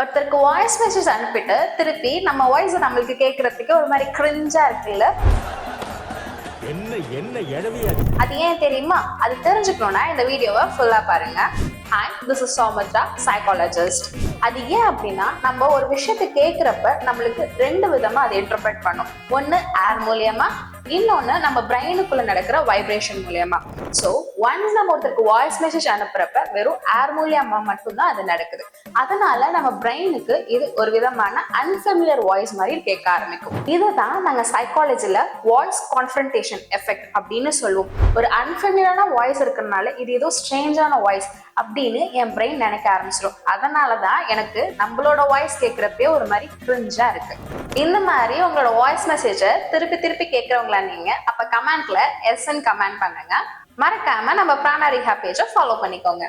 ஒருத்தருக்கு voice message அனுப்பிட்டு திருப்பி நம்ம வாய்ஸ் நம்மளுக்கு கேட்கறதுக்கு ஒரு மாதிரி கிரிஞ்சா இருக்குல்ல. என்ன என்ன எழவியா அது ஏன் தெரியுமா? அது தெரிஞ்சுக்கணும்னா இந்த வீடியோவை ஃபுல்லா பாருங்க. Hi, this is Soumitra, psychologist. அது ஏன் அப்படின்னா, நம்ம ஒரு விஷயத்தை கேட்குறப்ப நம்மளுக்கு ரெண்டு விதமா அதை இன்டர்பிரட் பண்ணும். ஒன்று ஏர் மூலியமா, இன்னொன்று நம்ம பிரெயினுக்குள்ள நடக்கிற வைப்ரேஷன் மூலியமா. ஸோ ஒன்ஸ் நம்ம ஒருத்தருக்கு வாய்ஸ் மெசேஜ் அனுப்புறப்ப வெறும் ஏர் மூலியமா மட்டும்தான் அது நடக்குது. அதனால நம்ம பிரெயினுக்கு இது ஒரு விதமான அன்ஃபெமிலியர் வாய்ஸ் மாதிரி கேட்க ஆரம்பிக்கும். இதை தான் நாங்கள் சைக்காலஜில வாய்ஸ் கான்ஃபரன்டேஷன் எஃபெக்ட் அப்படின்னு சொல்லுவோம். ஒரு அன்ஃபெமிலியரான வாய்ஸ் இருக்கிறதுனால இது ஏதோ ஸ்ட்ரேஞ்சான வாய்ஸ் அப்படின்னு என் பிரெயின் நினைக்க ஆரம்பிச்சிடும். அதனாலதான் எனக்கு நம்மளோட வாய்ஸ் கேட்கறப்பே ஒரு மாதிரி கிரிஞ்சா இருக்கு. இந்த மாதிரி உங்களோட வாய்ஸ் மெசேஜை திருப்பி திருப்பி கேட்கறவங்களா நீங்க, அப்ப கமெண்ட்ல எஸ்ன்னு கமெண்ட் பண்ணுங்க. மறக்காம நம்ம பிராணா ரிஹாப் பேஜை ஃபாலோ பண்ணிக்கோங்க.